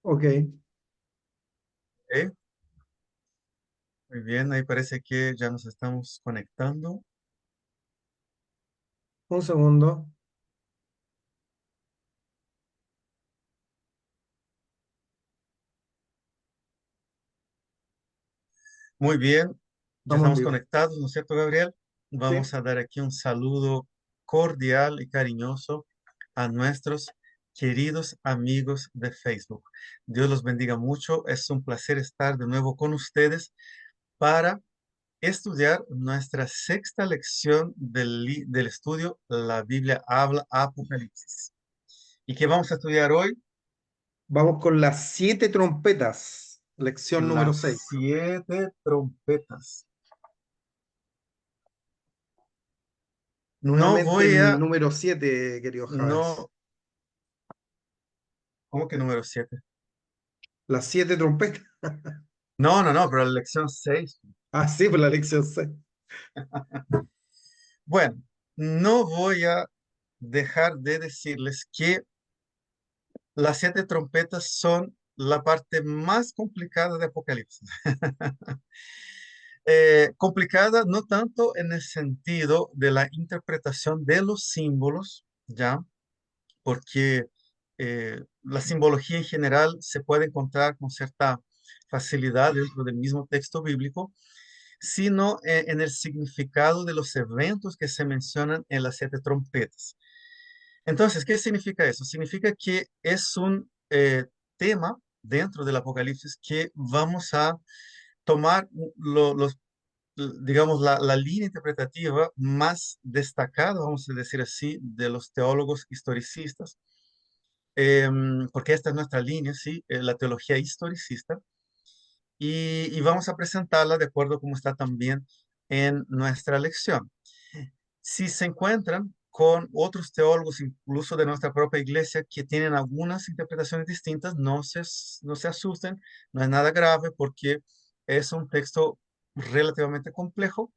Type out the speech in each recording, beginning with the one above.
Ok, Ok, muy bien, ahí parece que ya nos estamos conectando. un segundo. Muy bien, ya Estamos en estamos vivo. conectados, ¿no es cierto, Gabriel? Sí, Vamos a dar aquí un saludo cordial y cariñoso a nuestros queridos amigos de Facebook. Dios los bendiga mucho. Es un placer estar de nuevo con ustedes para estudiar nuestra sexta lección del estudio La Biblia habla Apocalipsis. ¿Y qué vamos a estudiar hoy? vamos con las siete trompetas, lección número Las 6. 7 trompetas. No Nuevamente voy el a, número 7, querido Javes. no, ¿cómo que número 7? Las siete trompetas. No, no, no, pero la lección 6. Ah, sí, por la lección 6. Bueno, no voy a dejar de decirles que las 7 trompetas son la parte más complicada de Apocalipsis. Complicada no tanto en el sentido de la interpretación de los símbolos, ¿ya? Porque la simbología en general se puede encontrar con cierta facilidad dentro del mismo texto bíblico, sino en el significado de los eventos que se mencionan en las 7 trompetas. Entonces, ¿qué significa eso? Significa que es un tema dentro del Apocalipsis que vamos a tomar digamos, la línea interpretativa más destacada, vamos a decir así, de los teólogos historicistas, porque esta es nuestra línea, ¿sí? La teología historicista, y vamos a presentarla de acuerdo como está también en nuestra lección. Si se encuentran con otros teólogos, incluso de nuestra propia iglesia, que tienen algunas interpretaciones distintas, no se asusten, no es nada grave porque es un texto relativamente complejo,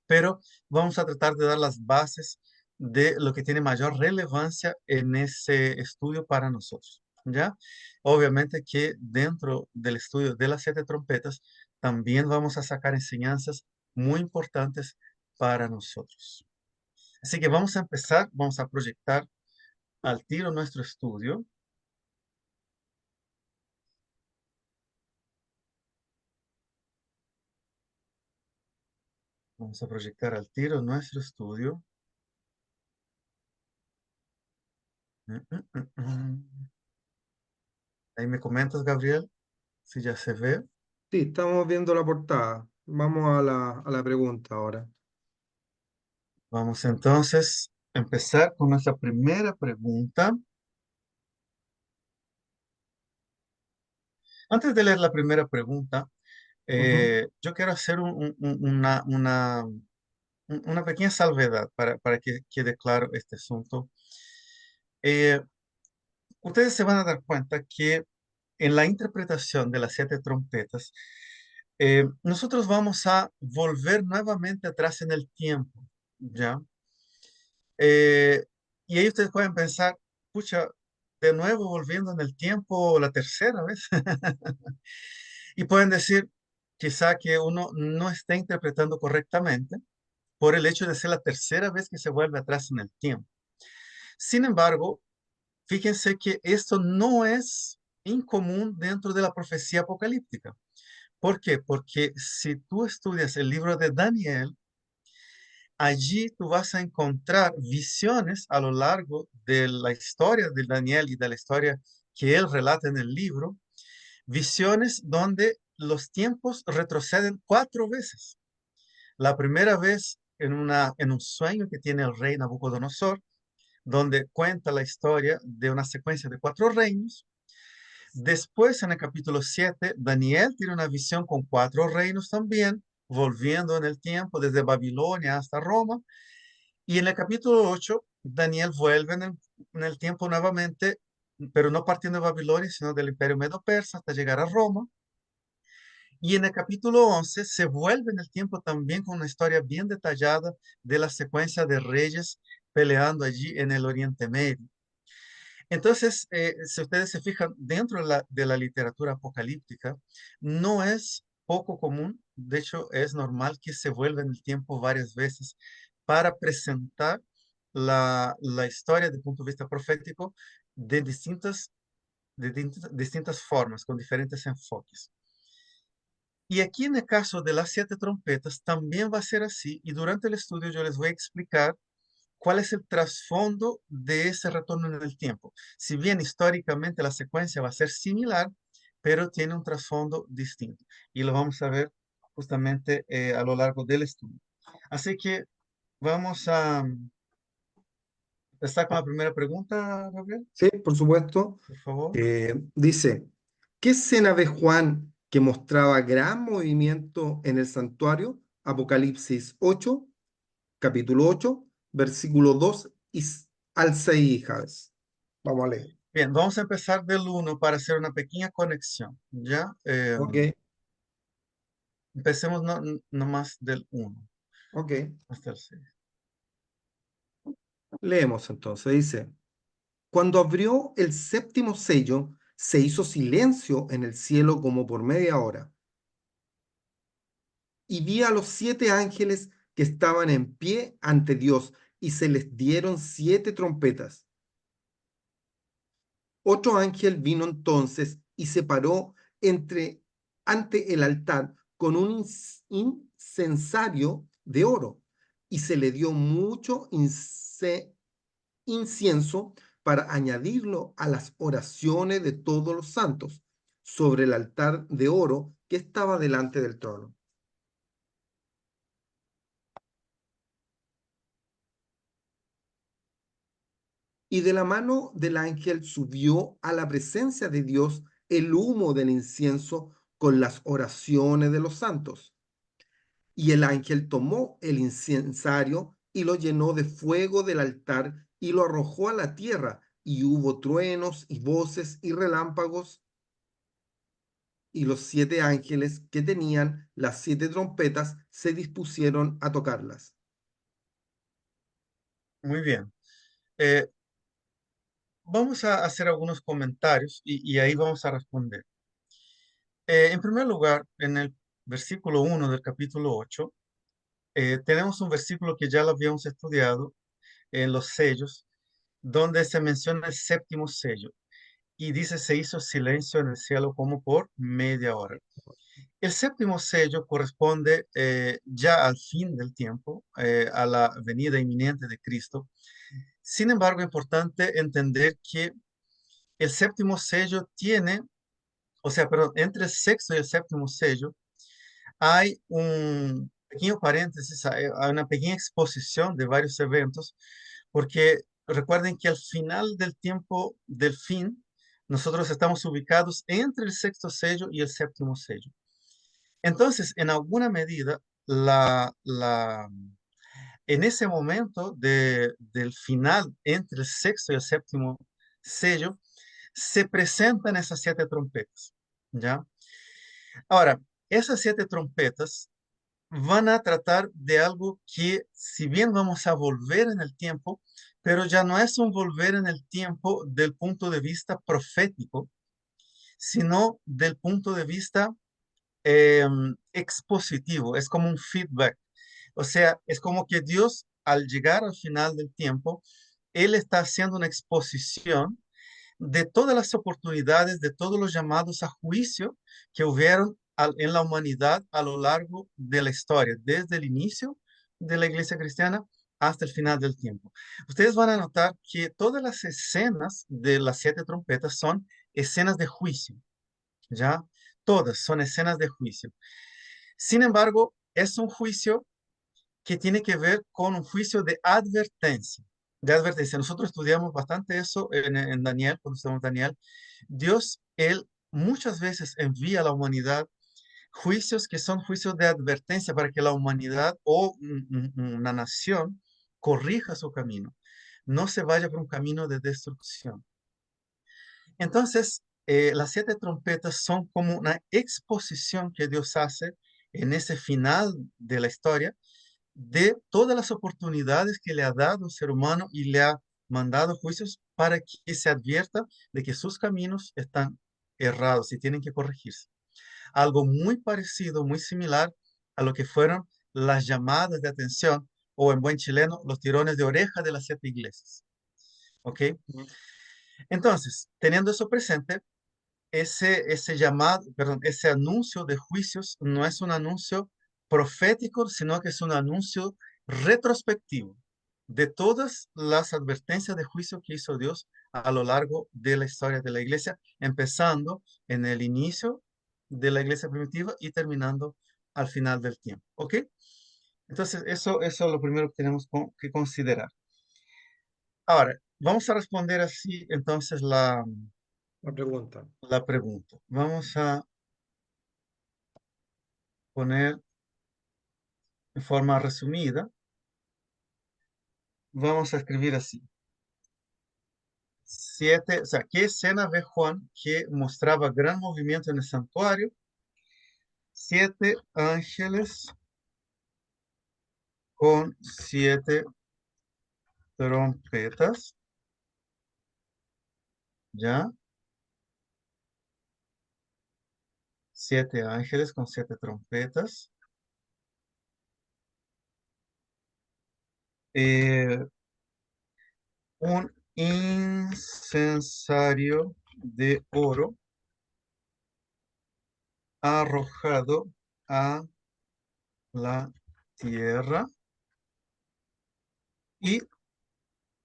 pero vamos a tratar de dar las bases de lo que tiene mayor relevancia en ese estudio para nosotros, ¿ya? Obviamente que dentro del estudio de las 7 trompetas también vamos a sacar enseñanzas muy importantes para nosotros. Así que vamos a empezar, vamos a proyectar al tiro nuestro estudio. Vamos a proyectar al tiro nuestro estudio. Mm, mm, mm. Ahí me comentas, Gabriel, si ya se ve. Sí, estamos viendo la portada. Vamos a la pregunta ahora. Vamos entonces a empezar con nuestra primera pregunta. Antes de leer la primera pregunta, Ujú. yo quiero hacer una pequeña salvedad para que quede claro este asunto. Eh, Ustedes se van a dar cuenta que en la interpretación de las 7 trompetas, nosotros vamos a volver nuevamente atrás en el tiempo, ¿ya? Eh, y ahí ustedes pueden pensar, pucha, de nuevo volviendo en el tiempo la tercera vez. Y pueden decir quizá que uno no está interpretando correctamente por el hecho de ser la tercera vez que se vuelve atrás en el tiempo. Sin embargo, fíjense que esto no es incomún dentro de la profecía apocalíptica. ¿Por qué? Porque si tú estudias el libro de Daniel, allí tú vas a encontrar visiones a lo largo de la historia de Daniel y de la historia que él relata en el libro, visiones donde los tiempos retroceden 4 veces. La primera vez en un sueño que tiene el rey Nabucodonosor, donde cuenta la historia de una secuencia de 4 reinos. Después, en el capítulo 7, Daniel tiene una visión con 4 reinos también, volviendo en el tiempo desde Babilonia hasta Roma. Y en el capítulo 8, Daniel vuelve en el tiempo nuevamente, pero no partiendo de Babilonia, sino del imperio medo-persa hasta llegar a Roma. Y en el capítulo 11 se vuelve en el tiempo también con una historia bien detallada de la secuencia de reyes peleando allí en el Oriente Medio. Entonces, si ustedes se fijan, dentro de la literatura apocalíptica, no es poco común, de hecho es normal que se vuelva en el tiempo varias veces para presentar la historia desde el punto de vista profético de distintas formas, con diferentes enfoques. Y aquí en el caso de las siete trompetas también va a ser así, y durante el estudio yo les voy a explicar cuál es el trasfondo de ese retorno en el tiempo. Si bien históricamente la secuencia va a ser similar, pero tiene un trasfondo distinto. Y lo vamos a ver justamente a lo largo del estudio. Así que vamos a empezar con la primera pregunta, Gabriel, Sí, por supuesto. por favor. Dice, ¿qué escena ve Juan que mostraba gran movimiento en el santuario? Apocalipsis 8, capítulo 8, versículo 2 al 6, Javes. Vamos a leer. Bien, vamos a empezar del uno para hacer una pequeña conexión. ¿Ya? Ok, Empecemos nomás del uno ok. hasta el 6. Leemos entonces. Dice, cuando abrió el séptimo sello, se hizo silencio en el cielo como por media hora, y vi a los siete ángeles que estaban en pie ante Dios, y se les dieron siete trompetas. Otro ángel vino entonces y se paró entre, ante el altar con un incensario de oro, y se le dio mucho incienso para añadirlo a las oraciones de todos los santos sobre el altar de oro que estaba delante del trono. Y de la mano del ángel subió a la presencia de Dios el humo del incienso con las oraciones de los santos. Y el ángel tomó el incensario y lo llenó de fuego del altar y lo arrojó a la tierra. Y hubo truenos y voces y relámpagos, y los siete ángeles que tenían las siete trompetas se dispusieron a tocarlas. Muy bien. Eh, Vamos a hacer algunos comentarios y ahí vamos a responder. En primer lugar, en el versículo uno del capítulo 8, tenemos un versículo que ya lo habíamos estudiado en los sellos, donde se menciona el séptimo sello y dice, se hizo silencio en el cielo como por media hora. El séptimo sello corresponde ya al fin del tiempo, a la venida inminente de Cristo. Sin embargo, es importante entender que el séptimo sello tiene, o sea, pero entre el sexto y el séptimo sello hay un pequeño paréntesis, hay una pequeña exposición de varios eventos, porque recuerden que al final del tiempo del fin, nosotros estamos ubicados entre el sexto sello y el séptimo sello. Entonces, en alguna medida, en ese momento del final entre el sexto y el séptimo sello, se presentan esas siete trompetas, ¿ya? Ahora, esas siete trompetas van a tratar de algo que, si bien vamos a volver en el tiempo, pero ya no es un volver en el tiempo del punto de vista profético, sino del punto de vista expositivo, es como un feedback. O sea, es como que Dios, al llegar al final del tiempo, Él está haciendo una exposición de todas las oportunidades, de todos los llamados a juicio que hubieron en la humanidad a lo largo de la historia, desde el inicio de la iglesia cristiana hasta el final del tiempo. Ustedes van a notar que todas las escenas de las siete trompetas son escenas de juicio, ¿ya? Todas son escenas de juicio. Sin embargo, es un juicio que tiene que ver con un juicio de advertencia. De advertencia. Nosotros estudiamos bastante eso en Daniel, cuando estudiamos Daniel. Dios, Él muchas veces envía a la humanidad juicios que son juicios de advertencia para que la humanidad o una nación corrija su camino, no se vaya por un camino de destrucción. Entonces, las siete trompetas son como una exposición que Dios hace en ese final de la historia de todas las oportunidades que le ha dado al ser humano y le ha mandado juicios para que se advierta de que sus caminos están errados y tienen que corregirse. Algo muy parecido, muy similar a lo que fueron las llamadas de atención, o en buen chileno, los tirones de oreja de las 7 iglesias. ¿Ok? Ujú. Entonces, teniendo eso presente, ese llamado, perdón, ese anuncio de juicios no es un anuncio profético, sino que es un anuncio retrospectivo de todas las advertencias de juicio que hizo Dios a lo largo de la historia de la iglesia, empezando en el inicio de la iglesia primitiva y terminando al final del tiempo. ¿Ok? Entonces, eso es lo primero que tenemos que considerar. Ahora, vamos a responder así entonces La pregunta. la pregunta. Vamos a poner en forma resumida, vamos a escribir así. Siete, o sea, ¿qué escena ve Juan que mostraba gran movimiento en el santuario? 7 ángeles con 7 trompetas, ¿ya? 7 ángeles con 7 trompetas. Eh, un incensario de oro arrojado a la tierra. Y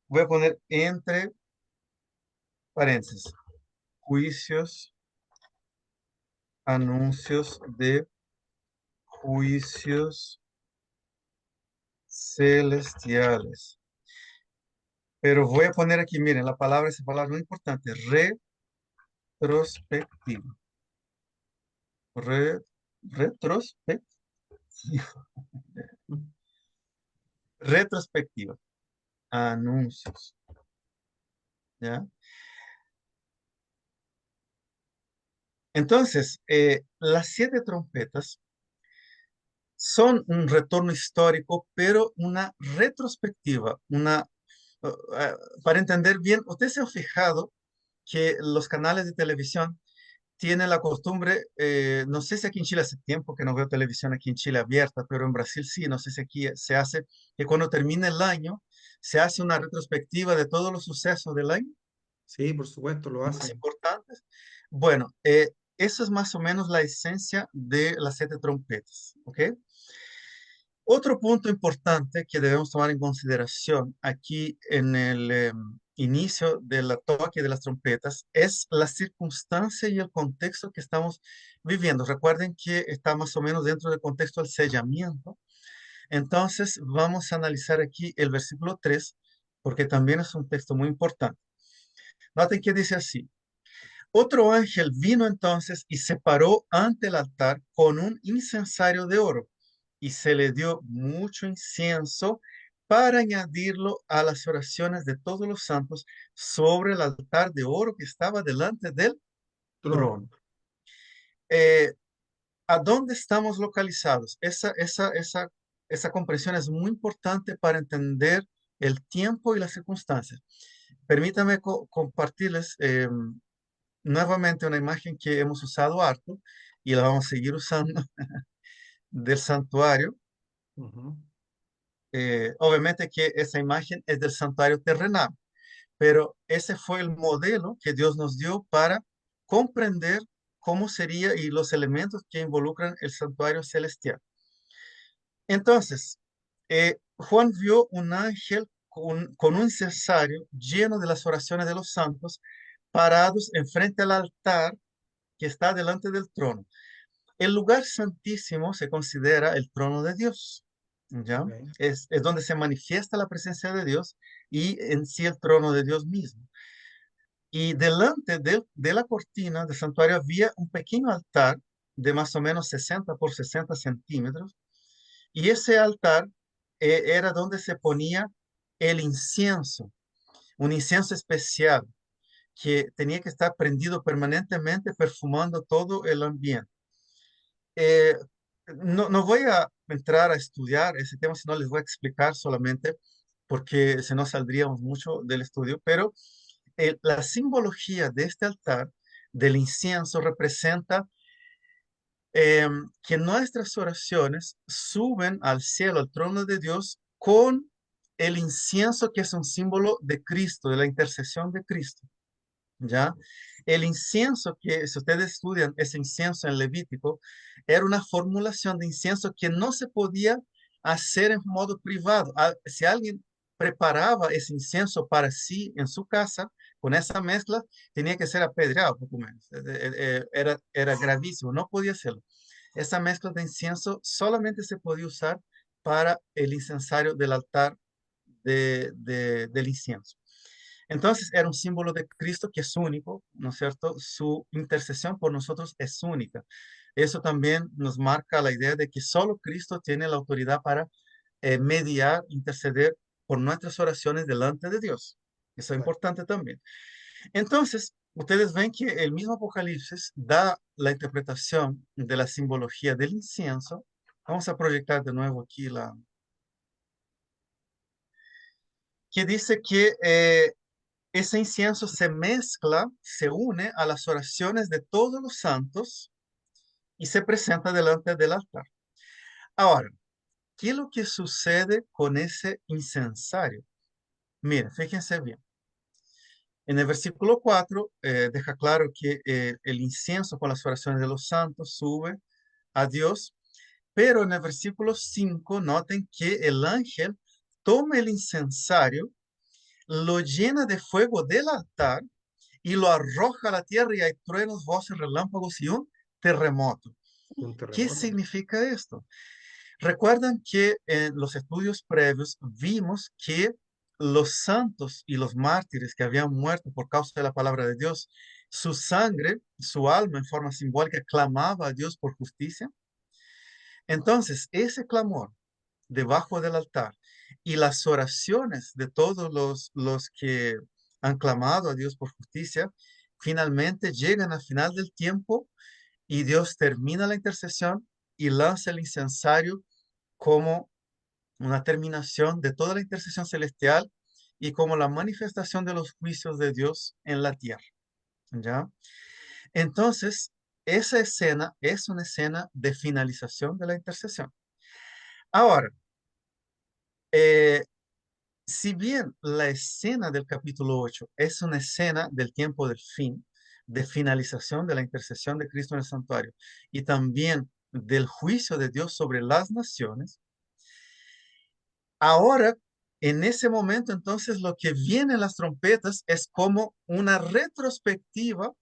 voy a poner entre paréntesis, juicios, anuncios de juicios celestiales. Pero voy a poner aquí, miren, esa palabra muy importante, retrospectiva. Re- retrospectiva. Retrospectiva. Anuncios. ¿Ya? Entonces, las 7 trompetas son un retorno histórico, pero una retrospectiva, uh, uh, para entender bien, usted se ha fijado que los canales de televisión tienen la costumbre, no sé si aquí en Chile hace tiempo que no veo televisión aquí en Chile abierta, pero en Brasil sí, no sé si aquí se hace, que cuando termina el año, se hace una retrospectiva de todos los sucesos del año Sí, por supuesto, lo más hacen. importantes. Bueno, eso es más o menos la esencia de las 7 trompetas, ¿ok? Otro punto importante que debemos tomar en consideración aquí en el inicio del toque de las trompetas es la circunstancia y el contexto que estamos viviendo. Recuerden que está más o menos dentro del contexto del sellamiento. Entonces, vamos a analizar aquí el versículo 3, porque también es un texto muy importante. Noten que dice así: otro ángel vino entonces y se paró ante el altar con un incensario de oro, y se le dio mucho incienso para añadirlo a las oraciones de todos los santos sobre el altar de oro que estaba delante del Trono. trono. Eh, ¿A dónde estamos localizados? Esa comprensión es muy importante para entender el tiempo y las circunstancias. Permítame compartirles nuevamente una imagen que hemos usado harto y la vamos a seguir usando del santuario. Ujú. Obviamente que esa imagen es del santuario terrenal, pero ese fue el modelo que Dios nos dio para comprender cómo sería y los elementos que involucran el santuario celestial. Entonces, Juan vio un ángel con un incensario lleno de las oraciones de los santos parados enfrente al altar que está delante del trono. El lugar santísimo se considera el trono de Dios, ¿ya? Ok. Es donde se manifiesta la presencia de Dios y en sí el trono de Dios mismo. Y delante de la cortina del santuario había un pequeño altar de más o menos 60 por 60 centímetros, y ese altar era donde se ponía el incienso, un incienso especial que tenía que estar prendido permanentemente, perfumando todo el ambiente. Eh, no voy a entrar a estudiar ese tema, sino les voy a explicar solamente, porque si no saldríamos mucho del estudio, pero La simbología de este altar del incienso representa que nuestras oraciones suben al cielo, al trono de Dios, con el incienso que es un símbolo de Cristo, de la intercesión de Cristo. ¿Ya? El incienso que, si ustedes estudian ese incienso en Levítico, era una formulación de incienso que no se podía hacer en modo privado. Si alguien preparaba ese incienso para sí en su casa, con esa mezcla, tenía que ser apedreado, poco menos. Era gravísimo, no podía hacerlo. Esa mezcla de incienso solamente se podía usar para el incensario del altar del incienso. Entonces era un símbolo de Cristo que es único, ¿no es cierto? Su intercesión por nosotros es única. Eso también nos marca la idea de que solo Cristo tiene la autoridad para mediar, interceder por nuestras oraciones delante de Dios. Eso es Claro. importante también. Entonces, ustedes ven que el mismo Apocalipsis da la interpretación de la simbología del incienso. Vamos a proyectar de nuevo aquí que dice que ese incienso se mezcla, se une a las oraciones de todos los santos y se presenta delante del altar. Ahora, ¿qué es lo que sucede con ese incensario? Miren, fíjense bien. En el versículo 4 deja claro que el incienso con las oraciones de los santos sube a Dios, pero en el versículo 5 noten que el ángel toma el incensario, lo llena de fuego del altar y lo arroja a la tierra y hay truenos, voces, relámpagos y un terremoto. Un ¿Qué terremoto. significa esto? Recuerdan que en los estudios previos vimos que los santos y los mártires que habían muerto por causa de la palabra de Dios, su sangre, su alma en forma simbólica clamaba a Dios por justicia. Entonces, ese clamor debajo del altar y las oraciones de todos los que han clamado a Dios por justicia, finalmente llegan al final del tiempo y Dios termina la intercesión y lanza el incensario como una terminación de toda la intercesión celestial y como la manifestación de los juicios de Dios en la tierra. ¿Ya? Entonces, esa escena es una escena de finalización de la intercesión. Ahora, eh, si bien la escena del capítulo 8 es una escena del tiempo del fin, de finalización de la intercesión de Cristo en el santuario y también del juicio de Dios sobre las naciones, ahora, en ese momento, entonces, lo que viene en las trompetas es como una retrospectiva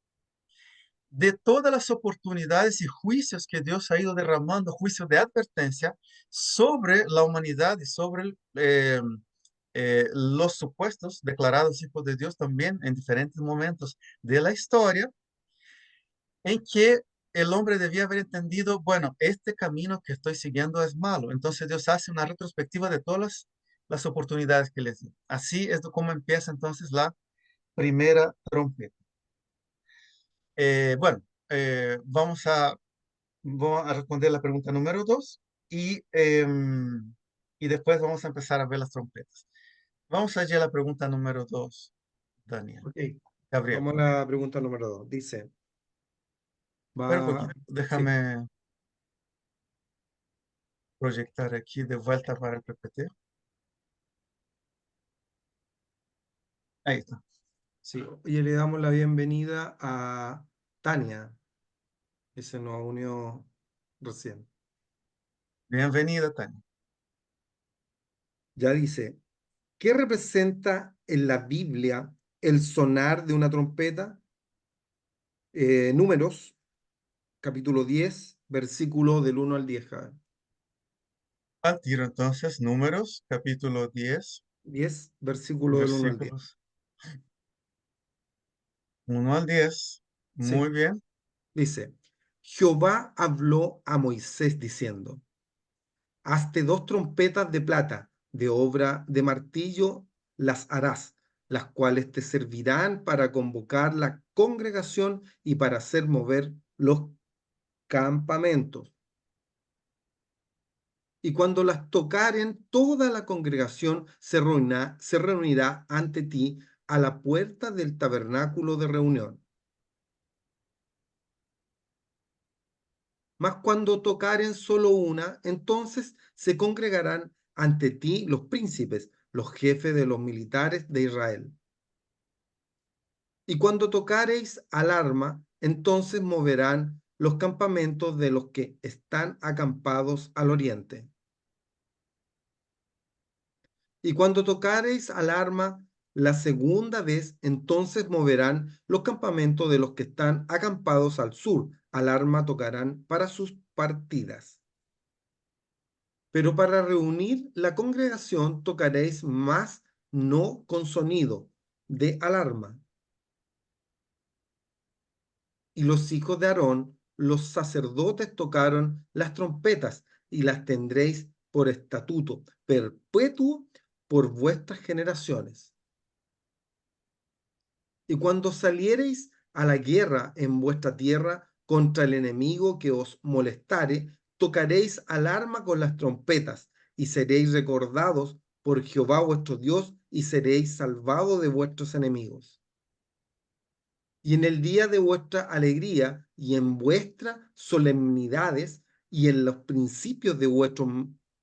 de todas las oportunidades y juicios que Dios ha ido derramando, juicios de advertencia sobre la humanidad y sobre los supuestos declarados hijos de Dios también en diferentes momentos de la historia, en que el hombre debía haber entendido, bueno, este camino que estoy siguiendo es malo. Entonces Dios hace una retrospectiva de todas las oportunidades que les dio. Así es como empieza entonces la primera trompeta. Bueno, vamos a responder la pregunta número 2 y después vamos a empezar a ver las trompetas. Vamos allá a la pregunta número 2, Daniel. Ok, Gabriel. vamos a la pregunta número 2. Dice, Espera un va, poquito, sí, déjame proyectar aquí de vuelta para el PPT. Ahí está. sí. Y le damos la bienvenida a Tania, que se nos unió recién. Bienvenida, Tania. Ya dice, ¿qué representa en la Biblia el sonar de una trompeta? Números, capítulo 10, versículo del 1 al 10. Al tiro entonces, Números, capítulo 10, 10, versículo del 1 al 10. versículos 1 al 10. Sí, Muy bien. dice, Jehová habló a Moisés diciendo, hazte 2 trompetas de plata, de obra de martillo las harás, las cuales te servirán para convocar la congregación y para hacer mover los campamentos. Y cuando las tocaren, toda la congregación se reunirá ante ti a la puerta del tabernáculo de reunión. Mas cuando tocaren solo una, entonces se congregarán ante ti los príncipes, los jefes de los militares de Israel. Y cuando tocareis alarma, entonces moverán los campamentos de los que están acampados al oriente. Y cuando tocareis alarma la segunda vez, entonces moverán los campamentos de los que están acampados al sur. Alarma tocarán para sus partidas. Pero para reunir la congregación tocaréis más, no con sonido de alarma. Y los hijos de Aarón, los sacerdotes, tocaron las trompetas y las tendréis por estatuto perpetuo por vuestras generaciones. Y cuando saliereis a la guerra en vuestra tierra contra el enemigo que os molestare, tocaréis alarma con las trompetas y seréis recordados por Jehová vuestro Dios y seréis salvados de vuestros enemigos. Y en el día de vuestra alegría y en vuestras solemnidades y en los principios de vuestros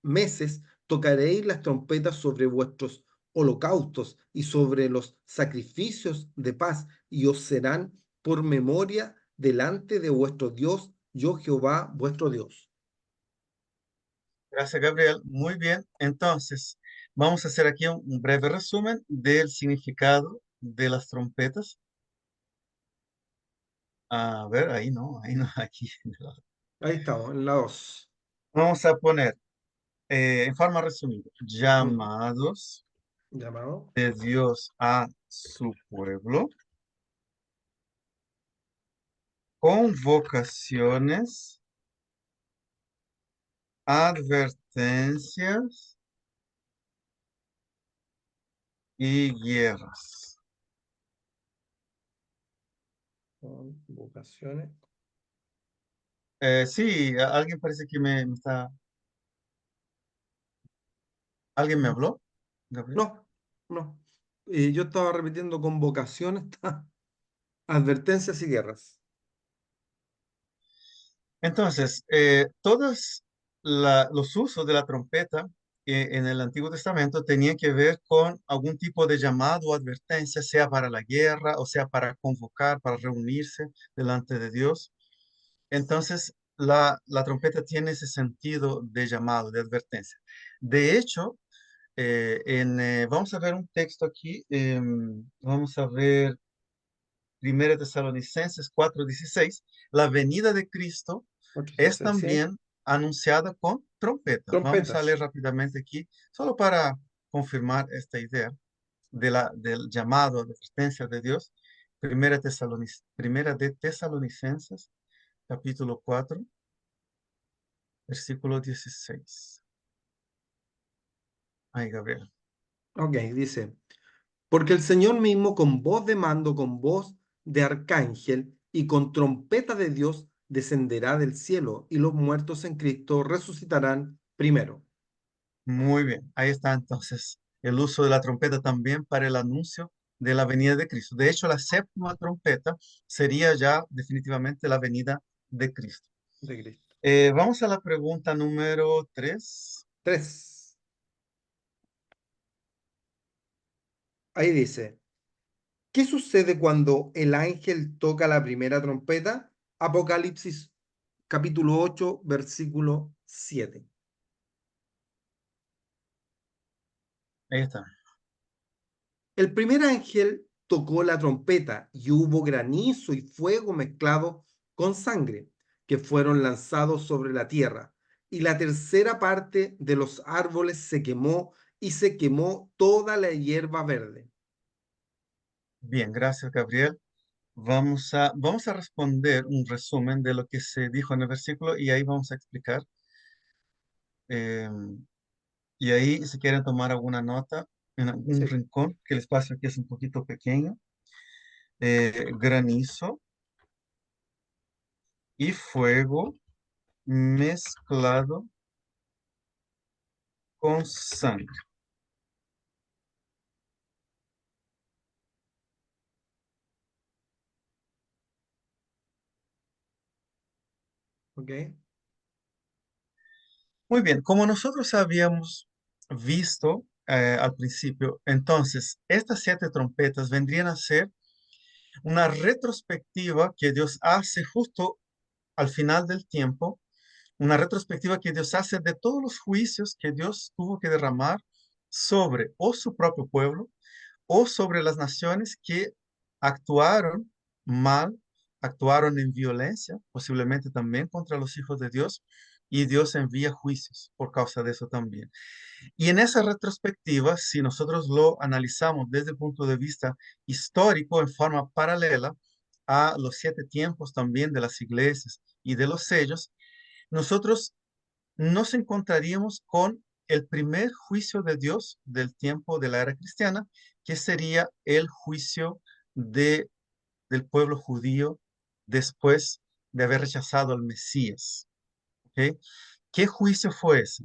meses tocaréis las trompetas sobre vuestros holocaustos y sobre los sacrificios de paz y os serán por memoria delante de vuestro Dios, yo Jehová vuestro Dios. Gracias, Gabriel. Muy bien. Entonces, vamos a hacer aquí un breve resumen del significado de las trompetas. A ver, ahí no, aquí. Ahí estamos, en la 2. Vamos a poner, en forma resumida, Mm. llamados Llamado. de Dios a su pueblo, convocaciones, advertencias y guerras. Vocaciones. Sí, alguien parece que me está... ¿Alguien me habló, Gabriel? No, no. Yo estaba repitiendo convocaciones, advertencias y guerras. Entonces, todos los usos de la trompeta en el Antiguo Testamento tenían que ver con algún tipo de llamado o advertencia, sea para la guerra o sea para convocar, para reunirse delante de Dios. Entonces, la trompeta tiene ese sentido de llamado, de advertencia. De hecho, vamos a ver un texto aquí, vamos a ver Primera Tesalonicenses 4:16, la venida de Cristo Otro es 16, ¿sí? también anunciada con trompetas. Vamos a leer Trompetas. rápidamente aquí, solo para confirmar esta idea del llamado de asistencia de Dios. Primera de Tesalonicenses, capítulo 4, versículo 16. Ay, Gabriel. Ok, dice, porque el Señor mismo con voz de mando, con voz de arcángel y con trompeta de Dios descenderá del cielo y los muertos en Cristo resucitarán primero. Muy bien, ahí está entonces el uso de la trompeta también para el anuncio de la venida de Cristo. De hecho, la séptima trompeta sería ya definitivamente la venida de Cristo. De Cristo. Vamos a la pregunta número 3. 3. Ahí dice, ¿qué sucede cuando el ángel toca la primera trompeta? Apocalipsis capítulo 8 versículo 7. Ahí está. El primer ángel tocó la trompeta y hubo granizo y fuego mezclado con sangre, que fueron lanzados sobre la tierra. Y la tercera parte de los árboles se quemó y se quemó toda la hierba verde. Bien, gracias, Gabriel. Vamos a responder un resumen de lo que se dijo en el versículo y ahí vamos a explicar. eh, y ahí, si quieren tomar alguna nota en algún Sí. rincón, que el espacio aquí es un poquito pequeño, granizo y fuego mezclado con sangre. ¿Ok? Muy bien, como nosotros habíamos visto al principio, entonces estas siete trompetas vendrían a ser una retrospectiva que Dios hace justo al final del tiempo, una retrospectiva que Dios hace de todos los juicios que Dios tuvo que derramar sobre o su propio pueblo o sobre las naciones que actuaron mal, actuaron en violencia, posiblemente también contra los hijos de Dios, y Dios envía juicios por causa de eso también. Y en esa retrospectiva, si nosotros lo analizamos desde el punto de vista histórico en forma paralela a los siete tiempos también de las iglesias y de los sellos, nosotros nos encontraríamos con el primer juicio de Dios del tiempo de la era cristiana, que sería el juicio de, del pueblo judío después de haber rechazado al Mesías. ¿Ok? ¿Qué juicio fue ese?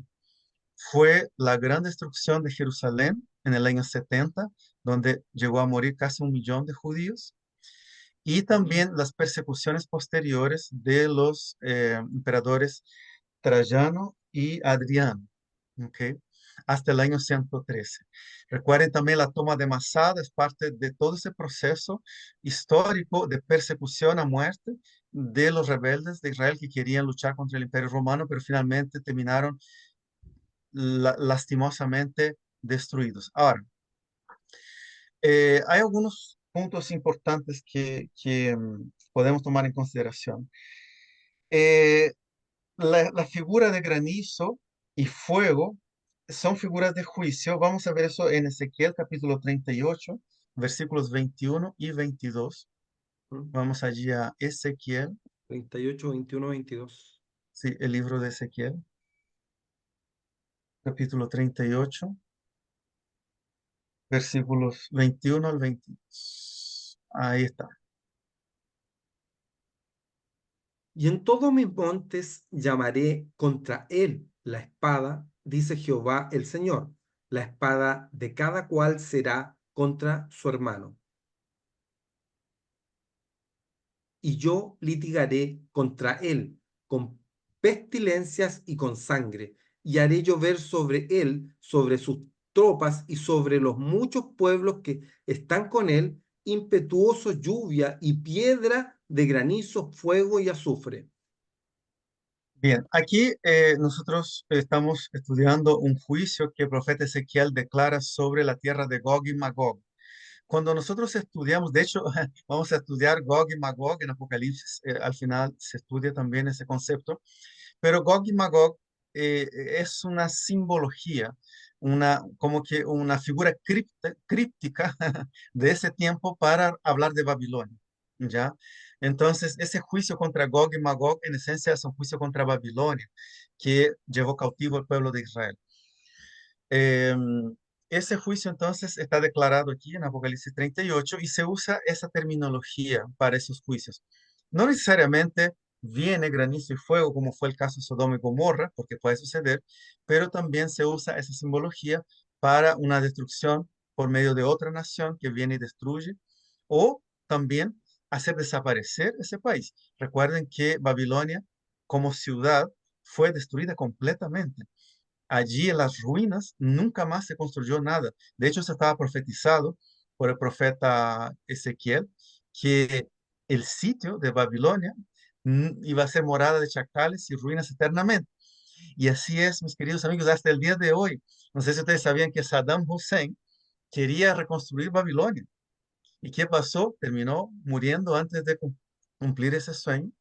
Fue la gran destrucción de Jerusalén en el año 70, donde llegó a morir casi 1 millón de judíos, y Ujú. también las persecuciones posteriores de los emperadores Trajano y Adriano, ¿ok? Hasta el año 113. Recuerden también la toma de Masada, es parte de todo ese proceso histórico de persecución a muerte de los rebeldes de Israel que querían luchar contra el Imperio Romano, pero finalmente terminaron lastimosamente destruidos. Ahora, hay algunos puntos importantes que podemos tomar en consideración. Eh, la figura de granizo y fuego son figuras de juicio. Vamos a ver eso en Ezequiel capítulo 38, versículos 21 y 22. Ujú. Vamos allí a Ezequiel, 38, 21, 22. sí, el libro de Ezequiel, capítulo 38, versículos 21 al 22. Ahí está. Y en todos mis montes llamaré contra él la espada, dice Jehová el Señor. La espada de cada cual será contra su hermano. Y yo litigaré contra él con pestilencias y con sangre, y haré llover sobre él, sobre sus tropas y sobre los muchos pueblos que están con él, impetuoso lluvia y piedra de granizo, fuego y azufre. Bien, aquí nosotros estamos estudiando un juicio que el profeta Ezequiel declara sobre la tierra de Gog y Magog. Cuando nosotros estudiamos, de hecho, vamos a estudiar Gog y Magog en Apocalipsis, al final se estudia también ese concepto, pero Gog y Magog es una simbología, como que una figura críptica de ese tiempo para hablar de Babilonia, ¿ya? Entonces, ese juicio contra Gog y Magog, en esencia, es un juicio contra Babilonia, que llevó cautivo al pueblo de Israel. Eh, Ese juicio entonces está declarado aquí en Apocalipsis 38 y se usa esa terminología para esos juicios. No necesariamente viene granizo y fuego como fue el caso de Sodoma y Gomorra, porque puede suceder, pero también se usa esa simbología para una destrucción por medio de otra nación que viene y destruye, o también hacer desaparecer ese país. Recuerden que Babilonia como ciudad fue destruida completamente. Allí en las ruinas nunca más se construyó nada. De hecho, se estaba profetizado por el profeta Ezequiel que el sitio de Babilonia iba a ser morada de chacales y ruinas eternamente. Y así es, mis queridos amigos, hasta el día de hoy. No sé si ustedes sabían que Saddam Hussein quería reconstruir Babilonia. ¿Y qué pasó? Terminó muriendo antes de cumplir ese sueño,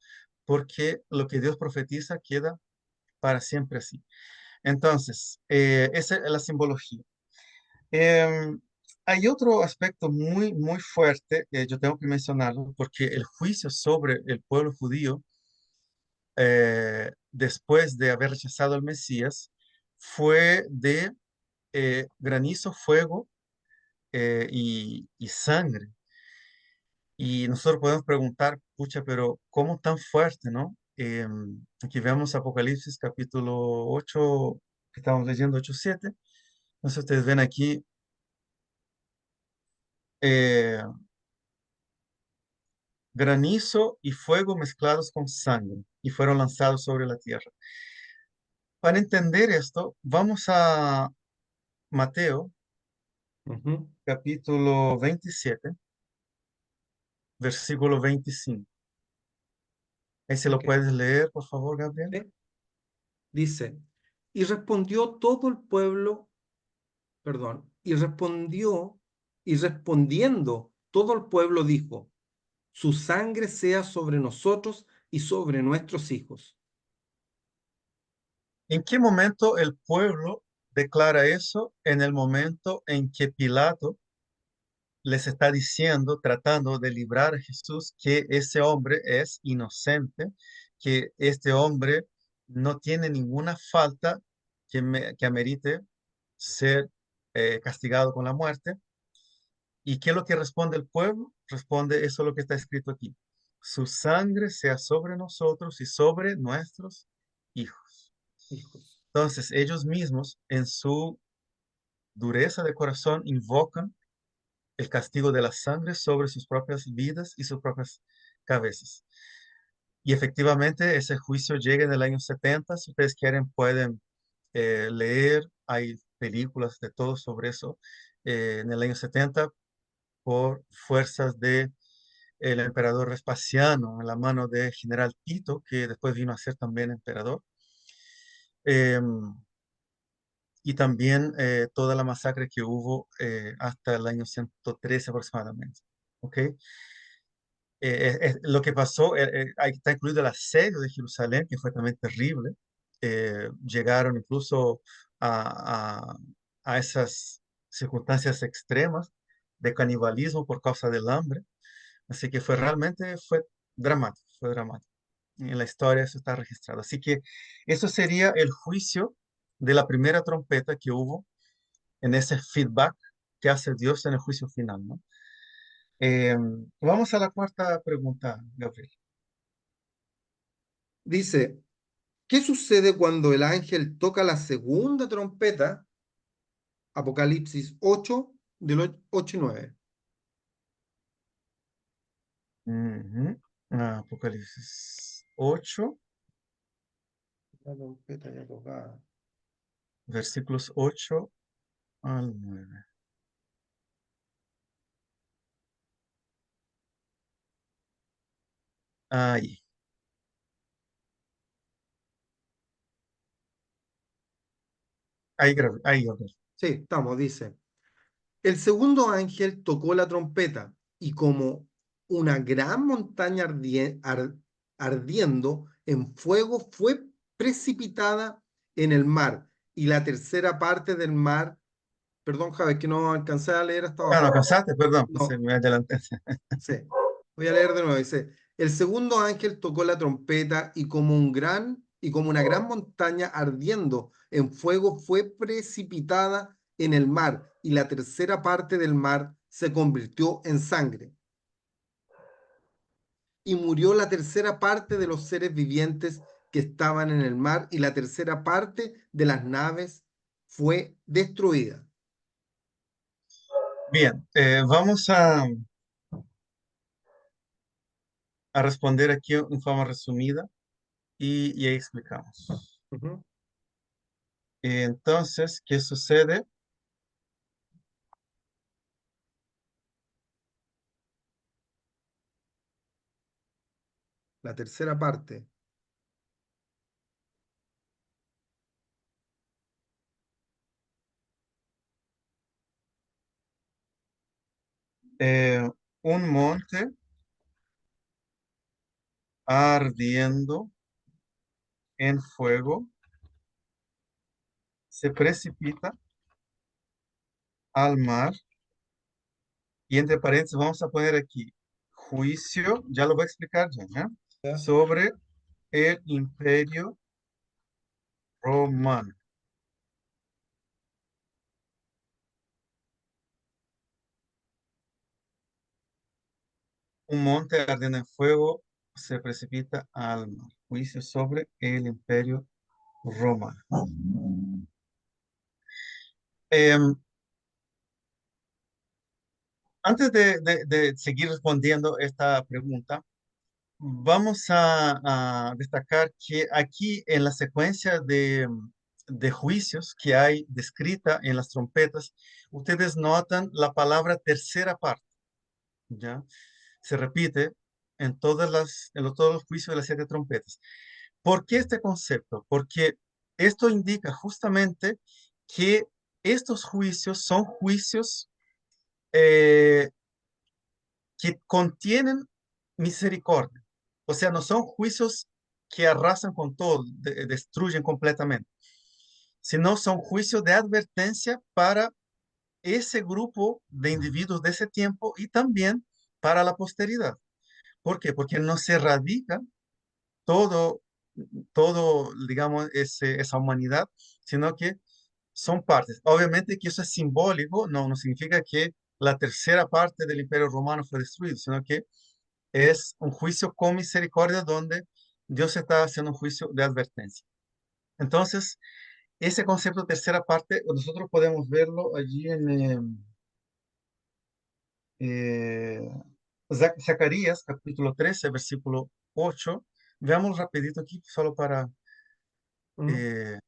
porque lo que Dios profetiza queda para siempre así. Entonces, esa es la simbología. Em, Hay otro aspecto muy, muy fuerte, yo tengo que mencionarlo, porque el juicio sobre el pueblo judío, después de haber rechazado al Mesías, fue de granizo, fuego y sangre. Y nosotros podemos preguntar, pucha, pero ¿cómo tan fuerte, no? Aquí vemos Apocalipsis capítulo 8, que estamos leyendo 8:7. Entonces ustedes ven aquí eh, granizo y fuego mezclados con sangre, y fueron lanzados sobre la tierra. Para entender esto, vamos a Mateo, Ujú. capítulo 27, versículo 25. Ahí se lo Ok. puedes leer, por favor, Gabriel. ¿Sí? Dice, y respondió todo el pueblo, perdón, y respondiendo todo el pueblo dijo, su sangre sea sobre nosotros y sobre nuestros hijos. ¿En qué momento el pueblo declara eso? En el momento en que Pilato les está diciendo, tratando de librar a Jesús, que ese hombre es inocente, que este hombre no tiene ninguna falta que amerite ser castigado con la muerte. ¿Y qué es lo que responde el pueblo? Responde eso lo que está escrito aquí. Su sangre sea sobre nosotros y sobre nuestros hijos. Hijos. Entonces, ellos mismos, en su dureza de corazón, invocan el castigo de la sangre sobre sus propias vidas y sus propias cabezas. Y efectivamente, ese juicio llega en el año 70. Si ustedes quieren, pueden leer. Hay películas de todo sobre eso. En el año 70, por fuerzas de el emperador Vespasiano, en la mano de General Tito, que después vino a ser también emperador. Em, y también toda la masacre que hubo hasta el año 113 aproximadamente. ¿Ok? Lo que pasó, ahí está incluido el asedio de Jerusalén, que fue también terrible. Llegaron incluso a, a esas circunstancias extremas de canibalismo por causa del hambre. Así que fue dramático, fue dramático. En la historia eso está registrado. Así que eso sería el juicio de la primera trompeta que hubo en ese feedback que hace Dios en el juicio final, ¿no? Eh, Vamos a la cuarta pregunta, Gabriel. Dice, ¿qué sucede cuando el ángel toca la segunda trompeta? Apocalipsis 8, del 8 y 9. Ujú. Apocalipsis 8, La trompeta ya tocada. versículos 8 al 9. Ahí, ahí, Gabriel. Sí, estamos, dice. El segundo ángel tocó la trompeta y como una gran montaña ardiendo en fuego fue precipitada en el mar y la tercera parte del mar, perdón, Javi, que no alcancé a leer hasta Ah, no abajo. alcanzaste, perdón, pues No, me adelanté. sí. Voy a leer de nuevo. Dice, el segundo ángel tocó la trompeta y como una gran montaña ardiendo en fuego fue precipitada en el mar y la tercera parte del mar se convirtió en sangre. Y murió la tercera parte de los seres vivientes que estaban en el mar y la tercera parte de las naves fue destruida. Bien, vamos a responder aquí en forma resumida y ahí explicamos. Ujú. Entonces, ¿qué sucede? La tercera parte. Eh, un monte ardiendo en fuego se precipita al mar y entre paréntesis vamos a poner aquí juicio, ya lo voy a explicar ya, ¿ya? ¿Ya? Sobre el imperio romano. Un monte ardiendo en fuego se precipita al mar. Juicio sobre el imperio romano. Em, Antes de seguir respondiendo esta pregunta, Vamos a destacar que aquí en la secuencia de juicios que hay descrita en las trompetas, ustedes notan la palabra tercera parte, ¿ya? Se repite en todos los juicios de las siete trompetas. ¿Por qué este concepto? Porque esto indica justamente que estos juicios son juicios eh, que contienen misericordia. O sea, no son juicios que arrasan con todo, destruyen completamente, sino son juicios de advertencia para ese grupo de individuos de ese tiempo y también para la posteridad. ¿Por qué? Porque no se erradica todo, digamos, esa humanidad, sino que son partes. Obviamente que eso es simbólico, no significa que la tercera parte del Imperio Romano fue destruido, sino que es un juicio con misericordia donde Dios está haciendo un juicio de advertencia. Entonces, ese concepto tercera parte, nosotros podemos verlo allí en eh, Zacarías, capítulo 13 versículo 8. Veamos rapidito aquí, solo para ¿Mm? eh,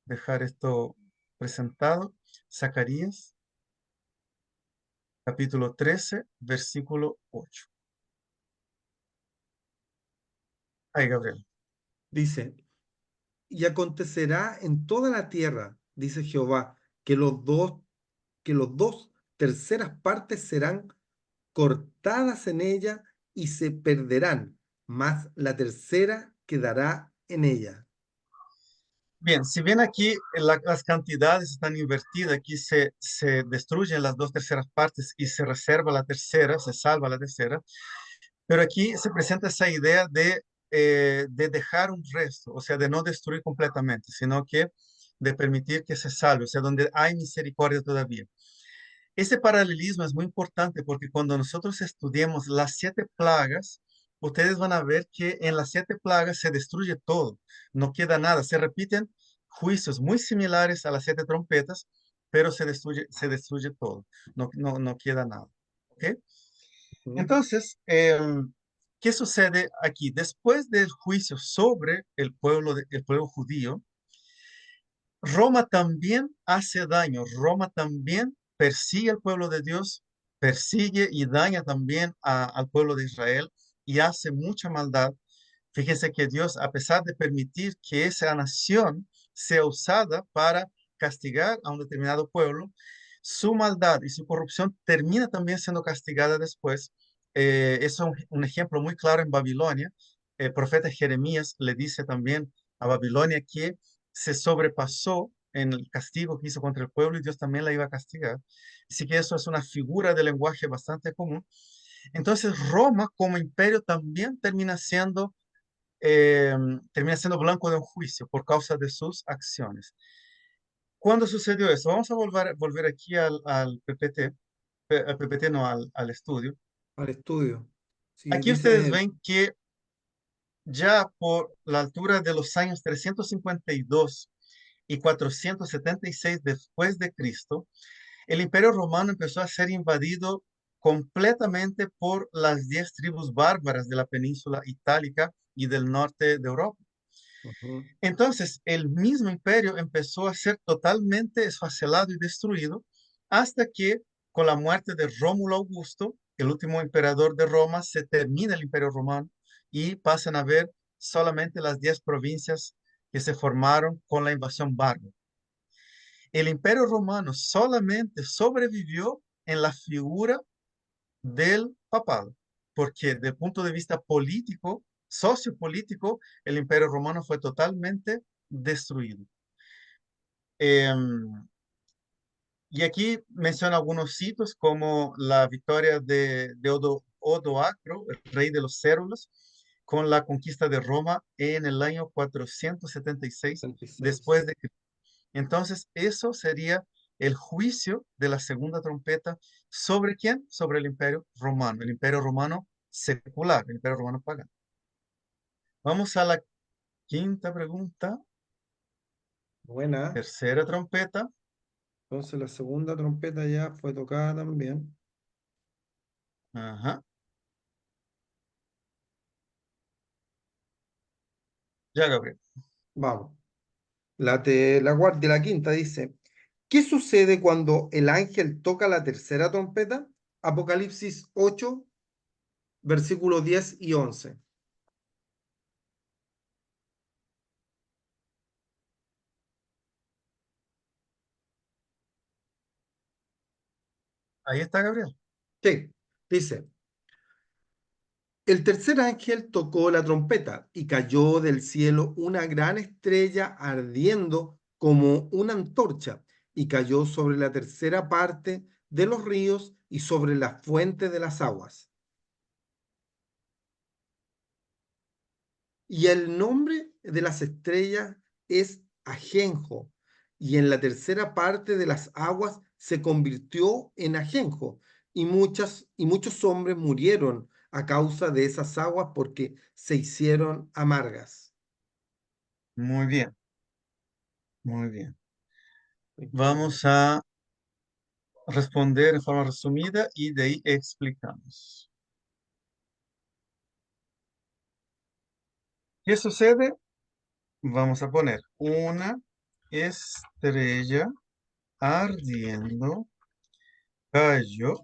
dejar esto presentado. Zacarías, capítulo 13 versículo 8. Ay, Gabriel. Dice, y acontecerá en toda la tierra, dice Jehová, que los dos terceras partes serán cortadas en ella y se perderán, mas la tercera quedará en ella. Bien, si bien aquí las cantidades están invertidas, aquí se destruyen las dos terceras partes y se reserva la tercera, se salva la tercera, pero aquí se presenta esa idea de dejar un resto, o sea, de no destruir completamente, sino que de permitir que se salve, o sea, donde hay misericordia todavía. Ese paralelismo es muy importante porque cuando nosotros estudiemos las siete plagas, ustedes van a ver que en las siete plagas se destruye todo, no queda nada, se repiten juicios muy similares a las siete trompetas, pero se destruye todo, no queda nada. ¿Ok? ¿Mm? Entonces, ¿qué sucede aquí? Después del juicio sobre el pueblo judío, Roma también hace daño, Roma también persigue al pueblo de Dios, persigue y daña también al pueblo de Israel y hace mucha maldad. Fíjese que Dios, a pesar de permitir que esa nación sea usada para castigar a un determinado pueblo, su maldad y su corrupción termina también siendo castigada después. Es un ejemplo muy claro en Babilonia. El profeta Jeremías le dice también a Babilonia que se sobrepasó en el castigo que hizo contra el pueblo y Dios también la iba a castigar. Así que eso es una figura de lenguaje bastante común. Entonces Roma como imperio también eh, termina siendo blanco de un juicio por causa de sus acciones. ¿Cuándo sucedió eso? Vamos a volver aquí al PPT, al PPT no, al estudio. Al estudio. Sí, Aquí ustedes dice, ven que ya por la altura de los años 352 y 476 después de Cristo, el Imperio Romano empezó a ser invadido completamente por las 10 tribus bárbaras de la península itálica y del norte de Europa. ujú, Entonces, el mismo imperio empezó a ser totalmente esfacelado y destruido hasta que con la muerte de Rómulo Augusto, el último emperador de Roma, se termina el Imperio Romano y pasan a ver solamente las 10 provincias que se formaron con la invasión bárbara. El Imperio Romano solamente sobrevivió en la figura del papado, porque desde el punto de vista político, sociopolítico, el Imperio Romano fue totalmente destruido. Em, y aquí menciona algunos sitios como la victoria de Odoacro, el rey de los Cérules, con la conquista de Roma en el año 476 26. después de Cristo. Entonces, eso sería el juicio de la segunda trompeta. ¿Sobre quién? Sobre el imperio romano secular, el imperio romano pagano. Vamos a la quinta pregunta. Buena. Tercera trompeta. Entonces la segunda trompeta ya fue tocada también. Ajá. Ya, Gabriel. Vamos. La quinta dice, ¿qué sucede cuando el ángel toca la tercera trompeta? Apocalipsis 8, versículos 10 y 11. Ahí está, Gabriel. Sí, dice, el tercer ángel tocó la trompeta y cayó del cielo una gran estrella ardiendo como una antorcha y cayó sobre la tercera parte de los ríos y sobre la fuente de las aguas. Y el nombre de las estrellas es Ajenjo, y en la tercera parte de las aguas se convirtió en ajenjo, y muchos hombres murieron a causa de esas aguas porque se hicieron amargas. Muy bien, muy bien. Veintiocho. Vamos a responder en forma resumida y de ahí explicamos. ¿Qué sucede? Vamos a poner una estrella ardiendo cayó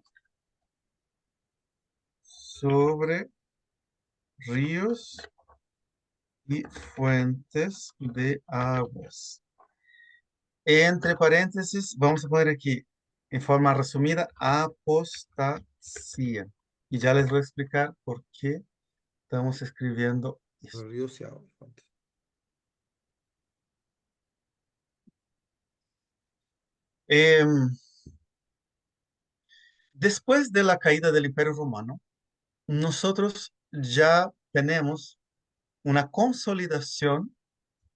sobre ríos y fuentes de aguas. Entre paréntesis, vamos a poner aquí, en forma resumida, apostasía. Y ya les voy a explicar por qué estamos escribiendo esto. Ríos y aguas. Em, Después de la caída del Imperio Romano, nosotros ya tenemos una consolidación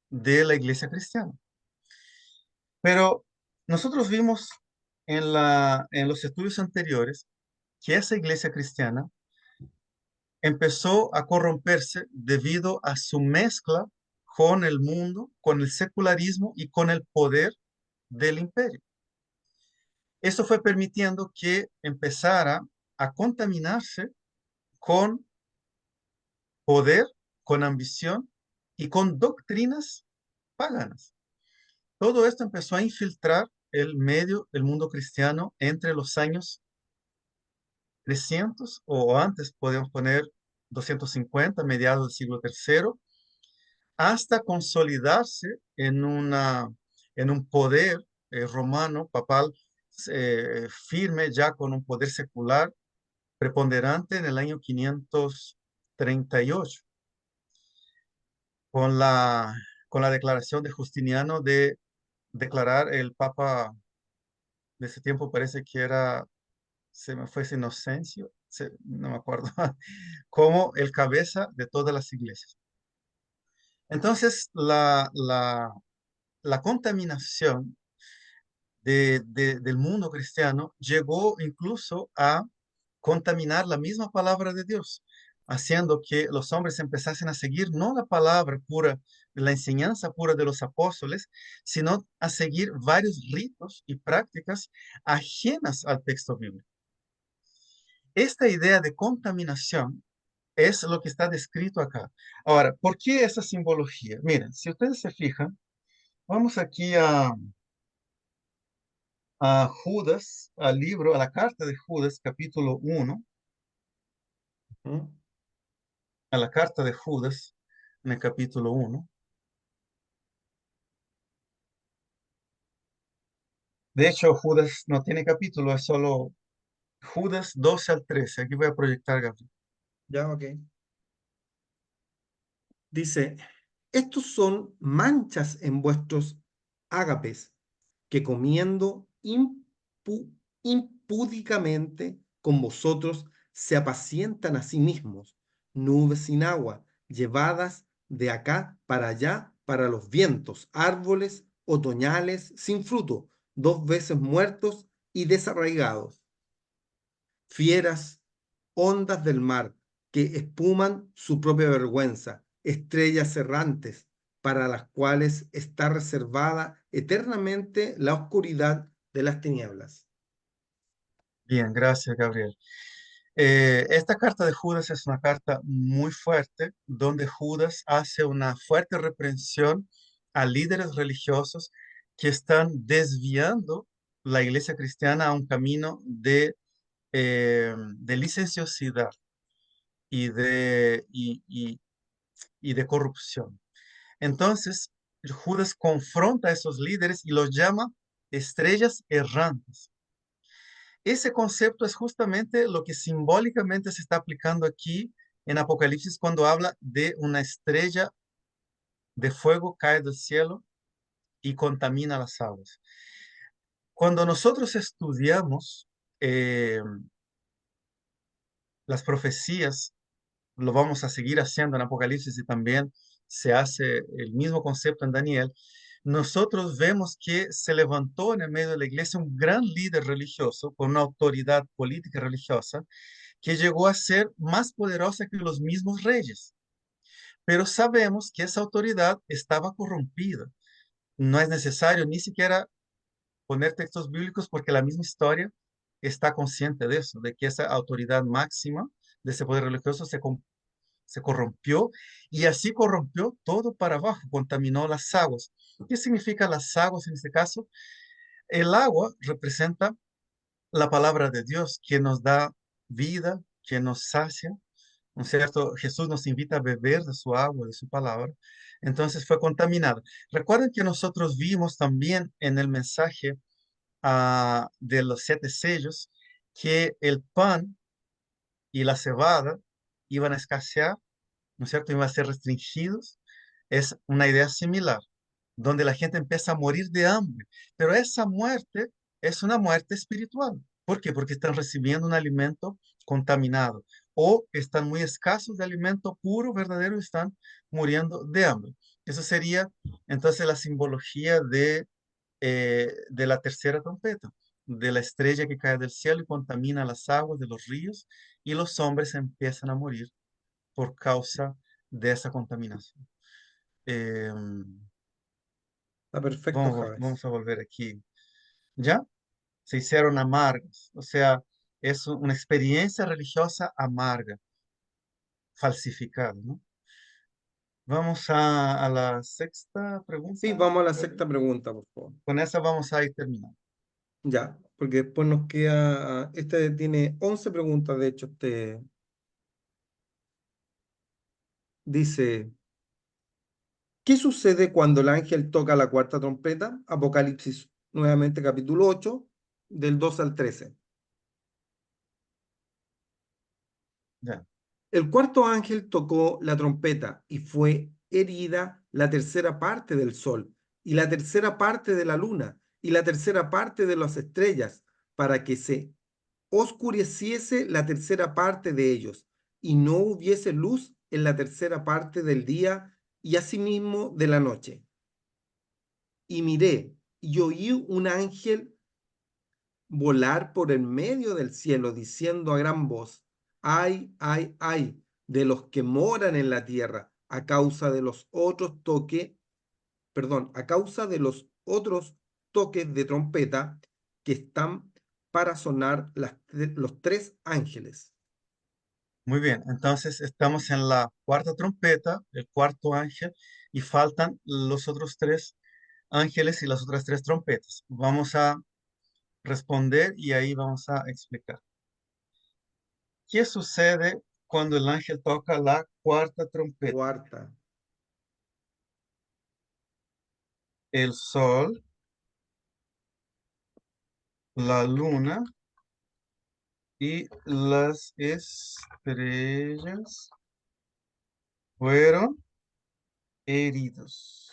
de la iglesia cristiana. Pero nosotros vimos en los estudios anteriores que esa iglesia cristiana empezó a corromperse debido a su mezcla con el mundo, con el secularismo y con el poder del imperio. Esto fue permitiendo que empezara a contaminarse con poder, con ambición y con doctrinas paganas. Todo esto empezó a infiltrar el mundo cristiano entre los años 300 o antes, podemos poner 250, mediados del siglo III, hasta consolidarse en un poder romano, papal, firme, ya con un poder secular preponderante en el año 538, con con la declaración de Justiniano de declarar el papa de ese tiempo, parece que era, se me fue ese Inocencio, no me acuerdo, como el cabeza de todas las iglesias. Entonces, la contaminación del mundo cristiano llegó incluso a contaminar la misma palabra de Dios, haciendo que los hombres empezasen a seguir no la palabra pura, la enseñanza pura de los apóstoles, sino a seguir varios ritos y prácticas ajenas al texto bíblico. Esta idea de contaminación es lo que está descrito acá. Ahora, ¿por qué esa simbología? Miren, si ustedes se fijan, vamos aquí a Judas, al libro, a la carta de Judas, capítulo 1, ¿Mm? a la carta de Judas, en el capítulo 1. De hecho, Judas no tiene capítulo, es solo Judas 12 al 13. Aquí voy a proyectar, Gabriel. Ya, ok. Dice, estos son manchas en vuestros ágapes, que comiendo impúdicamente con vosotros se apacientan a sí mismos, nubes sin agua, llevadas de acá para allá para los vientos, árboles otoñales sin fruto, dos veces muertos y desarraigados, fieras, ondas del mar, que espuman su propia vergüenza, estrellas errantes, para las cuales está reservada eternamente la oscuridad de las tinieblas. Bien, gracias, Gabriel. Esta carta de Judas es una carta muy fuerte, donde Judas hace una fuerte reprensión a líderes religiosos que están desviando la iglesia cristiana a un camino de licenciosidad y de corrupción. Entonces, Judas confronta a esos líderes y los llama estrellas errantes. Ese concepto es justamente lo que simbólicamente se está aplicando aquí en Apocalipsis cuando habla de una estrella de fuego cae del cielo y contamina las aguas. Cuando nosotros estudiamos eh, las profecías, lo vamos a seguir haciendo en Apocalipsis y también se hace el mismo concepto en Daniel, nosotros vemos que se levantó en el medio de la iglesia un gran líder religioso con una autoridad política y religiosa que llegó a ser más poderosa que los mismos reyes. Pero sabemos que esa autoridad estaba corrompida. No es necesario ni siquiera poner textos bíblicos porque la misma historia está consciente de eso, de que esa autoridad máxima de ese poder religioso se corrompió y así corrompió todo para abajo, contaminó las aguas. ¿Qué significa las aguas en este caso? El agua representa la palabra de Dios que nos da vida, que nos sacia, ¿no es cierto? Jesús nos invita a beber de su agua, de su palabra. Entonces fue contaminada. Recuerden que nosotros vimos también en el mensaje de los 7 sellos que el pan y la cebada iban a escasear, ¿no es cierto? Iban a ser restringidos. Es una idea similar, donde la gente empieza a morir de hambre, pero esa muerte es una muerte espiritual. ¿Por qué? Porque están recibiendo un alimento contaminado o están muy escasos de alimento puro, verdadero, y están muriendo de hambre. Eso sería entonces la simbología de la tercera trompeta, de la estrella que cae del cielo y contamina las aguas de los ríos y los hombres empiezan a morir por causa de esa contaminación. Eh, Está perfecto, Javes. vamos a volver aquí. ¿Ya? Se hicieron amargas. O sea, es una experiencia religiosa amarga, falsificada, ¿no? Vamos a la sexta Sí, pregunta. vamos a la sexta pregunta, por favor. Con esa vamos a ir terminando. Ya, porque después nos queda, este tiene 11 preguntas, de hecho, dice, ¿qué sucede cuando el ángel toca la cuarta trompeta? Apocalipsis, nuevamente capítulo 8 del 2 al 13. Ya. El cuarto ángel tocó la trompeta y fue herida la tercera parte del sol y la tercera parte de la luna y la tercera parte de las estrellas para que se oscureciese la tercera parte de ellos y no hubiese luz en la tercera parte del día y asimismo de la noche. Y miré y oí un ángel volar por el medio del cielo, diciendo a gran voz, ay, ay, ay, de los que moran en la tierra, a causa de los otros toques, perdón, a causa de los otros toques de trompeta que están para sonar los tres ángeles. Muy bien. Entonces estamos en la cuarta trompeta, el cuarto ángel, y faltan los otros tres ángeles y las otras tres trompetas. Vamos a responder y ahí vamos a explicar. ¿Qué sucede cuando el ángel toca la cuarta trompeta? Cuarta, El sol, la luna y las estrellas fueron heridos.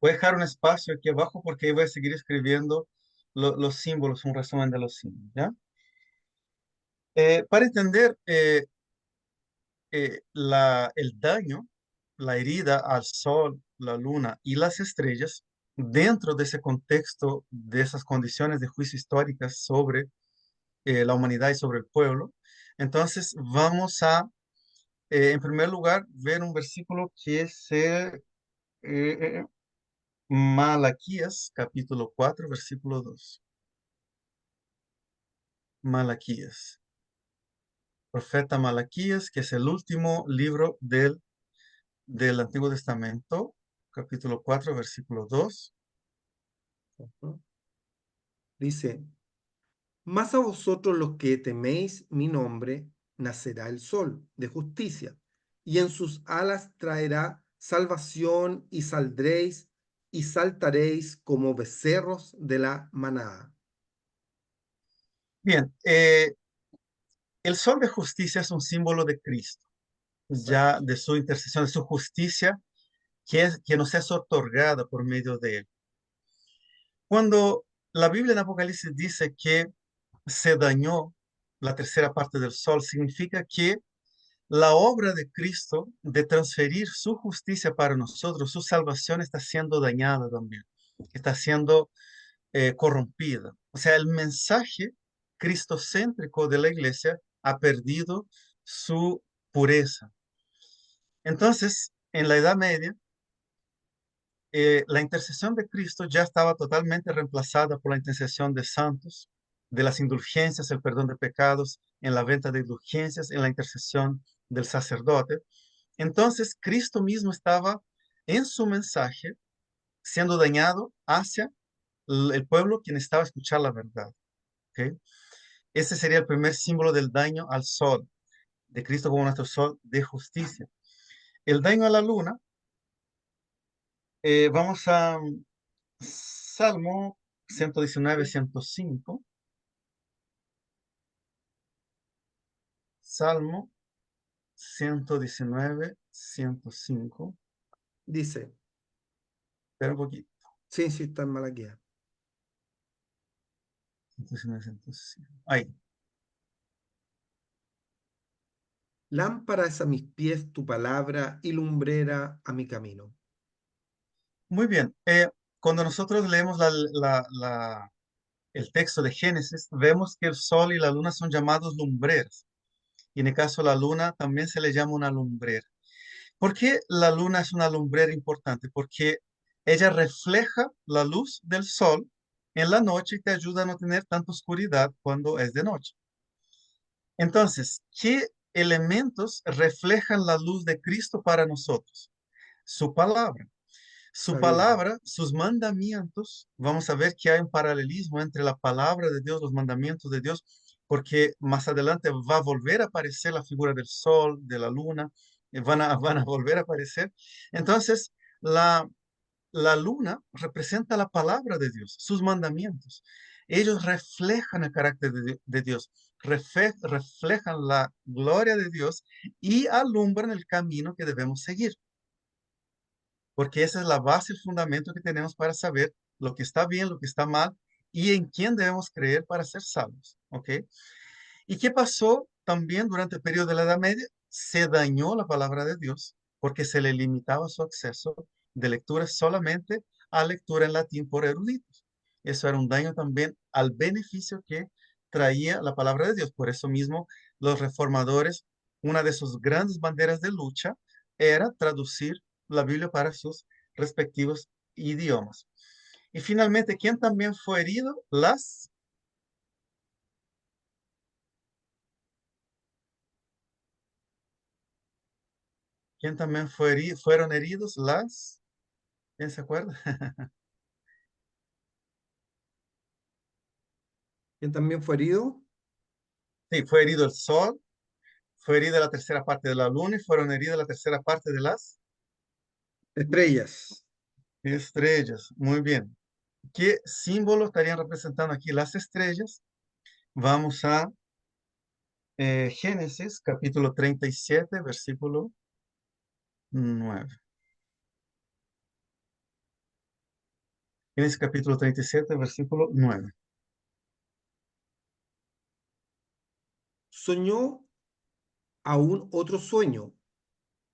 Voy a dejar un espacio aquí abajo porque ahí voy a seguir escribiendo los símbolos, un resumen de los símbolos, ¿ya? Para entender el daño, la herida al sol, la luna y las estrellas, dentro de ese contexto, de esas condiciones de juicio históricas sobre la humanidad y sobre el pueblo, entonces vamos a En primer lugar, ver un versículo que es Malaquías, capítulo 4 versículo 2. Malaquías. Profeta Malaquías, que es el último libro del Antiguo Testamento, capítulo 4 versículo 2. Ujú. Dice, mas a vosotros los que teméis mi nombre, nacerá el sol de justicia, y en sus alas traerá salvación, y saldréis y saltaréis como becerros de la manada. Bien, el sol de justicia es un símbolo de Cristo, ya Exacto. de su intercesión, de su justicia que nos es otorgada por medio de él. Cuando la Biblia en Apocalipsis dice que se dañó la tercera parte del sol, significa que la obra de Cristo de transferir su justicia para nosotros, su salvación está siendo dañada también, está siendo corrompida. O sea, el mensaje cristocéntrico de la iglesia ha perdido su pureza. Entonces, en la Edad Media, la intercesión de Cristo ya estaba totalmente reemplazada por la intercesión de santos, de las indulgencias, el perdón de pecados, en la venta de indulgencias, en la intercesión del sacerdote. Entonces, Cristo mismo estaba en su mensaje siendo dañado hacia el pueblo quien estaba a escuchar la verdad. ¿Ok? Ese sería el primer símbolo del daño al sol, de Cristo como nuestro sol de justicia. El daño a la luna, vamos a Salmo 119, 105. Salmo 119, 105. Dice, Espera un poquito. sí, sí, está en Malaquía. 119, 105. Ahí. Lámpara es a mis pies tu palabra y lumbrera a mi camino. Muy bien. Cuando nosotros leemos el texto de Génesis, vemos que el sol y la luna son llamados lumbreras. Y en el caso de la luna también se le llama una lumbrera. ¿Por qué la luna es una lumbrera importante? Porque ella refleja la luz del sol en la noche y te ayuda a no tener tanta oscuridad cuando es de noche. Entonces, ¿qué elementos reflejan la luz de Cristo para nosotros? Su palabra. Su La Biblia. palabra, sus mandamientos, vamos a ver que hay un paralelismo entre la palabra de Dios, los mandamientos de Dios, porque más adelante va a volver a aparecer la figura del sol, de la luna, van a volver a aparecer. Entonces, la, la luna representa la palabra de Dios, sus mandamientos. Ellos reflejan el carácter de Dios, reflejan la gloria de Dios y alumbran el camino que debemos seguir, porque esa es la base, el fundamento que tenemos para saber lo que está bien, lo que está mal y en quién debemos creer para ser salvos. ¿Ok? ¿Y qué pasó también durante el periodo de la Edad Media? Se dañó la palabra de Dios porque se le limitaba su acceso de lectura solamente a lectura en latín por eruditos. Eso era un daño también al beneficio que traía la palabra de Dios. Por eso mismo, los reformadores, una de sus grandes banderas de lucha era traducir la Biblia para sus respectivos idiomas. Y finalmente, ¿quién también fue herido? ¿Quién también fueron heridos? ¿Quién se acuerda? ¿Quién también fue herido? Sí, fue herido el sol, fue herida la tercera parte de la luna y fueron heridas la tercera parte de las Estrellas. estrellas. Muy bien. ¿Qué símbolo estarían representando aquí las estrellas? Vamos a Génesis capítulo 37, versículo 9. Génesis capítulo 37, versículo 9. Soñó aún otro sueño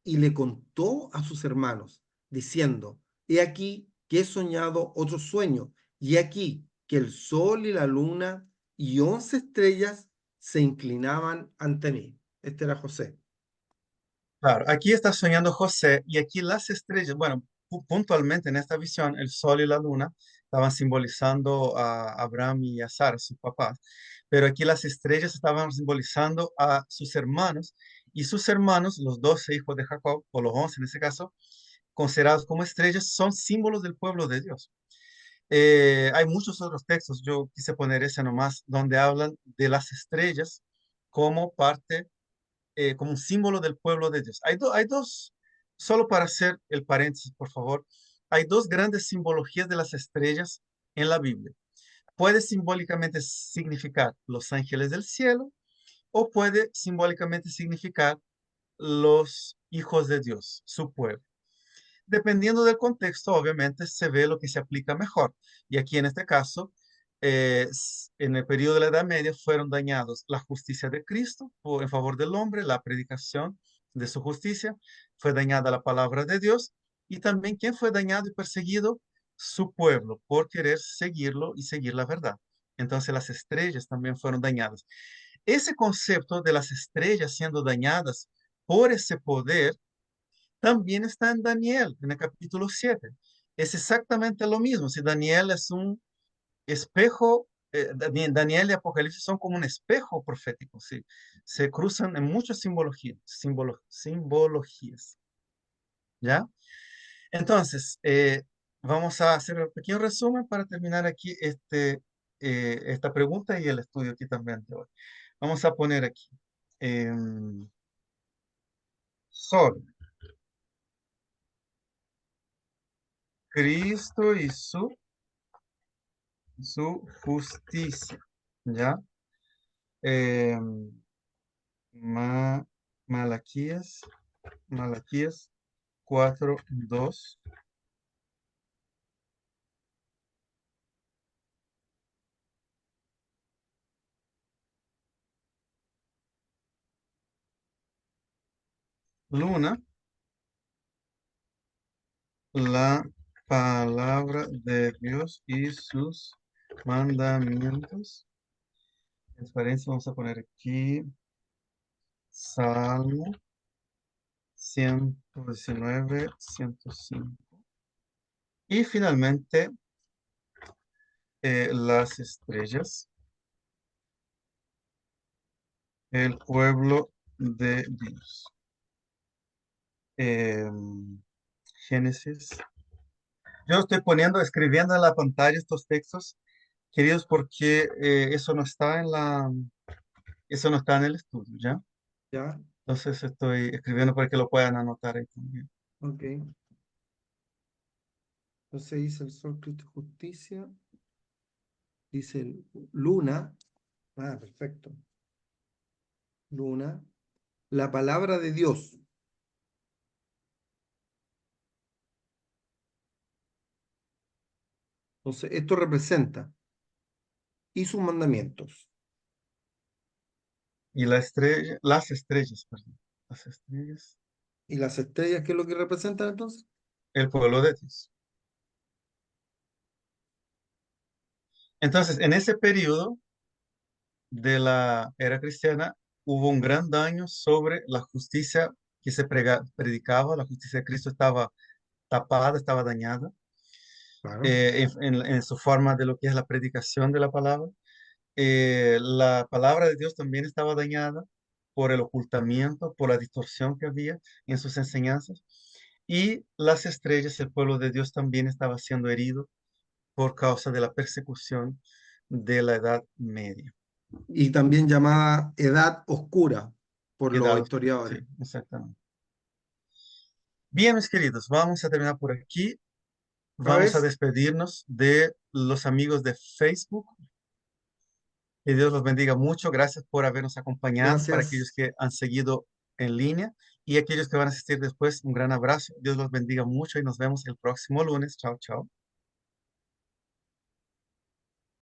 y le contó a sus hermanos, diciendo, he aquí que he soñado otro sueño, y he aquí que el sol y la luna y 11 estrellas se inclinaban ante mí. Este era José. Claro, aquí está soñando José y aquí las estrellas, bueno, puntualmente en esta visión, el sol y la luna estaban simbolizando a Abraham y a Sara, sus papás, pero aquí las estrellas estaban simbolizando a sus hermanos y sus hermanos, los 12 hijos de Jacob, o los 11 en ese caso, considerados como estrellas, son símbolos del pueblo de Dios. Hay muchos otros textos, yo quise poner ese nomás, donde hablan de las estrellas como parte como un símbolo del pueblo de Dios. Hay dos, solo para hacer el paréntesis, por favor, hay dos grandes simbologías de las estrellas en la Biblia. Puede simbólicamente significar los ángeles del cielo o puede simbólicamente significar los hijos de Dios, su pueblo. Dependiendo del contexto, obviamente se ve lo que se aplica mejor. Y aquí en este caso, en el periodo de la Edad Media fueron dañados la justicia de Cristo en favor del hombre, la predicación de su justicia, fue dañada la palabra de Dios y también quién fue dañado y perseguido, su pueblo, por querer seguirlo y seguir la verdad. Entonces las estrellas también fueron dañadas. Ese concepto de las estrellas siendo dañadas por ese poder también está en Daniel, en el capítulo 7. Es exactamente lo mismo. Si Daniel es un espejo, Daniel y Apocalipsis son como un espejo profético, sí. Se cruzan en muchas simbologías, ¿ya? Entonces, vamos a hacer un pequeño resumen para terminar aquí esta pregunta y el estudio aquí también de hoy. Vamos a poner aquí, em, Sol, Cristo y su justicia, ¿ya? Eh, Ma- Malaquías, Malaquías 4:2. Luna, la palabra de Dios y sus mandamientos. Transparencia, vamos a poner aquí Salmo 119, 105. Y finalmente, las estrellas, el pueblo de Dios. Génesis. Yo estoy poniendo, escribiendo en la pantalla estos textos, queridos, porque eso no está en el estudio, ¿ya? ¿Ya? Entonces estoy escribiendo para que lo puedan anotar ahí también. Ok. Entonces dice el sol, Cristo, justicia. Dice luna. Ah, perfecto. Luna. La palabra de Dios. Entonces, esto representa. Y sus mandamientos. Y las estrellas, perdón. Las estrellas, ¿Y las estrellas qué es lo que representan entonces? el pueblo de Dios. Entonces, en ese periodo de la era cristiana, hubo un gran daño sobre la justicia que se predicaba, la justicia de Cristo estaba tapada, estaba dañada Claro. en su forma de lo que es la predicación de la palabra. La palabra de Dios también estaba dañada por el ocultamiento, por la distorsión que había en sus enseñanzas. Y las estrellas, el pueblo de Dios también estaba siendo herido por causa de la persecución de la Edad Media. Y también llamada Edad Oscura por los Edad oscura, sí, historiadores. exactamente. Bien, mis queridos, vamos a terminar por aquí. Otra Vamos a vez, despedirnos de los amigos de Facebook. Que Dios los bendiga mucho. Gracias por habernos acompañado. Para aquellos gracias. que han seguido en línea y aquellos que van a asistir después, un gran abrazo. Dios los bendiga mucho y nos vemos el próximo lunes. Chao, chao.